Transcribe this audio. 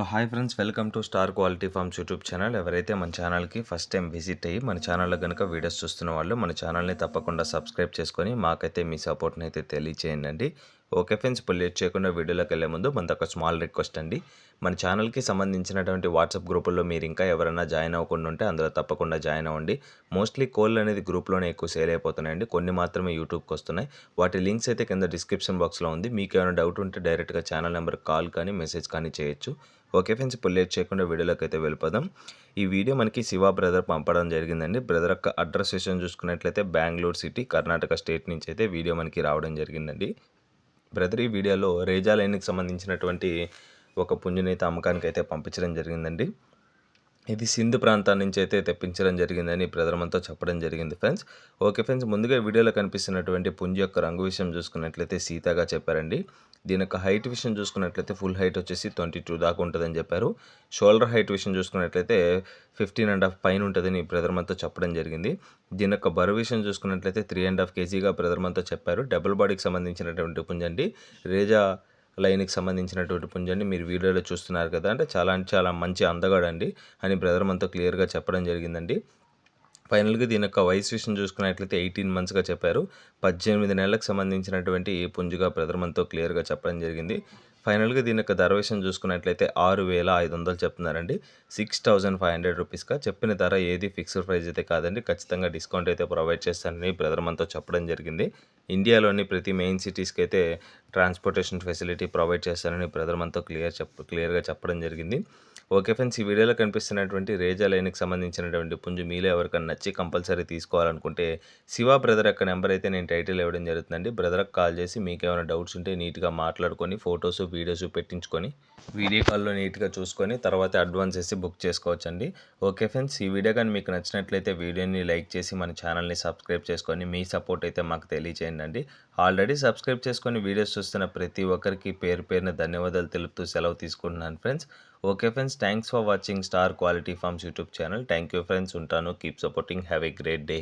Hi friends, welcome to star Quality Farms YouTube channel. ఎవరైతే మన ఛానల్కి ఫస్ట్ టైం విజిట్ అయ్యి మన ఛానల్లో కనుక వీడియోస్ చూస్తున్న వాళ్ళు మన ఛానల్ని తప్పకుండా సబ్స్క్రైబ్ చేసుకొని మాకైతే మీ సపోర్ట్ని అయితే తెలియచేయండి. ఓకే ఫ్రెండ్స్, ఇప్పుడు లేట్ చేయకుండా వీడియోలోకి వెళ్ళే ముందు మనకు ఒక స్మాల్ రిక్వెస్ట్ అండి. మన ఛానల్కి సంబంధించినటువంటి వాట్సాప్ గ్రూపుల్లో మీరు ఇంకా ఎవరైనా జాయిన్ అవ్వకుండా ఉంటే అందులో తప్పకుండా జాయిన్ అవ్వండి. మోస్ట్లీ కోళ్ళు అనేది గ్రూప్లోనే ఎక్కువ సేల్ అయిపోతున్నాయండి, కొన్ని మాత్రమే యూట్యూబ్కి వస్తున్నాయి. వాటి లింక్స్ అయితే కింద డిస్క్రిప్షన్ బాక్స్లో ఉంది. మీకు ఏమైనా డౌట్ ఉంటే డైరెక్ట్గా ఛానల్ నెంబర్కి కాల్ కానీ మెసేజ్ కానీ చేయొచ్చు. ఓకే ఫ్రెండ్స్, ఇప్పుడు లేట్ చేయకుండా వీడియోలోకి అయితే వెళ్ళిపోదాం. ఈ వీడియో మనకి శివ బ్రదర్ పంపడం జరిగిందండి. బ్రదర్ యొక్క అడ్రస్ విషయం చూసుకున్నట్లయితే బెంగళూరు సిటీ, కర్ణాటక స్టేట్ నుంచి అయితే వీడియో మనకి రావడం జరిగిందండి. బ్రదర్ ఈ వీడియోలో రేజా లైన్కి సంబంధించినటువంటి ఒక పుంజునైతే అమ్మకానికి అయితే పంపించడం జరిగిందండి. ఇది సింధు ప్రాంతం నుంచి అయితే తెప్పించడం జరిగిందని బ్రదర్ మనతో చెప్పడం జరిగింది ఫ్రెండ్స్. ఓకే ఫ్రెండ్స్, ముందుగా వీడియోలో కనిపిస్తున్నటువంటి పుంజు యొక్క రంగు విషయం చూసుకున్నట్లయితే సీతాగా చెప్పారండి. దీని యొక్క హైట్ విషయం చూసుకున్నట్లయితే ఫుల్ హైట్ వచ్చేసి 22 దాకా ఉంటుందని చెప్పారు. షోల్డర్ హైట్ విషయం చూసుకున్నట్లయితే 15.5 పైన ఉంటుందని బ్రదర్ మనతో చెప్పడం జరిగింది. దీని యొక్క బరువు విషయం చూసుకున్నట్లయితే 3.5 kg బ్రదర్ మనతో చెప్పారు. డబుల్ బాడీకి సంబంధించినటువంటి పుంజండి. రేజా లైన్కి సంబంధించినటువంటి పుంజండి. మీరు వీడియోలో చూస్తున్నారు కదా, అంటే చాలా మంచి అందగాడండి అని బ్రదర్ మనతో క్లియర్గా చెప్పడం జరిగిందండి. ఫైనల్గా దీని యొక్క వయసు విషయం చూసుకున్నట్లయితే 18 మంత్స్గా చెప్పారు. 18 నెలలకు సంబంధించినటువంటి పుంజుగా బ్రదర్ మనతో క్లియర్గా చెప్పడం జరిగింది. ఫైనల్గా దీని యొక్క ధర విషయం చూసుకున్నట్లయితే 6,500 చెప్తున్నారండి. 6,500 రూపీస్గా చెప్పిన ధర ఏది ఫిక్స్డ్ ప్రైస్ అయితే కాదండి. ఖచ్చితంగా డిస్కౌంట్ అయితే ప్రొవైడ్ చేస్తానని బ్రదర్ మనతో చెప్పడం జరిగింది. ఇండియాలోని ప్రతి మెయిన్ సిటీస్కి అయితే ట్రాన్స్పోర్టేషన్ ఫెసిలిటీ ప్రొవైడ్ చేస్తానని బ్రదర్ మనతో క్లియర్గా చెప్పడం జరిగింది. ఓకే ఫ్రెండ్స్, ఈ వీడియోలో కనిపిస్తున్నటువంటి రేజా లైన్కి సంబంధించినటువంటి పుంజు మీలో ఎవరికైనా నచ్చి కంపల్సరీ తీసుకోవాలనుకుంటే శివ బ్రదర్ యొక్క నెంబర్ అయితే నేను టైటిల్ ఇవ్వడం జరుగుతుందండి. బ్రదర్కి కాల్ చేసి మీకు ఏమైనా డౌట్స్ ఉంటే నీట్గా మాట్లాడుకొని ఫొటోస్ వీడియోస్ పెట్టించుకొని వీడియో కాల్లో నీట్గా చూసుకొని తర్వాత అడ్వాన్స్ వేసి బుక్ చేసుకోవచ్చండి. ఓకే ఫ్రెండ్స్, ఈ వీడియో కానీ మీకు నచ్చినట్లయితే వీడియోని లైక్ చేసి మన ఛానల్ని సబ్స్క్రైబ్ చేసుకొని మీ సపోర్ట్ అయితే మాకు తెలియచేయండి. ఆల్రెడీ సబ్స్క్రైబ్ చేసుకొని వీడియోస్ చూస్తున్న ప్రతి ఒక్కరికి పేరు పేరున ధన్యవాదాలు తెలుపుతూ సెలవు తీసుకుంటున్నాను friends. Okay friends, thanks for watching Star Quality Farms YouTube channel. Thank you friends, ఉంటాను. Keep supporting. Have a great day.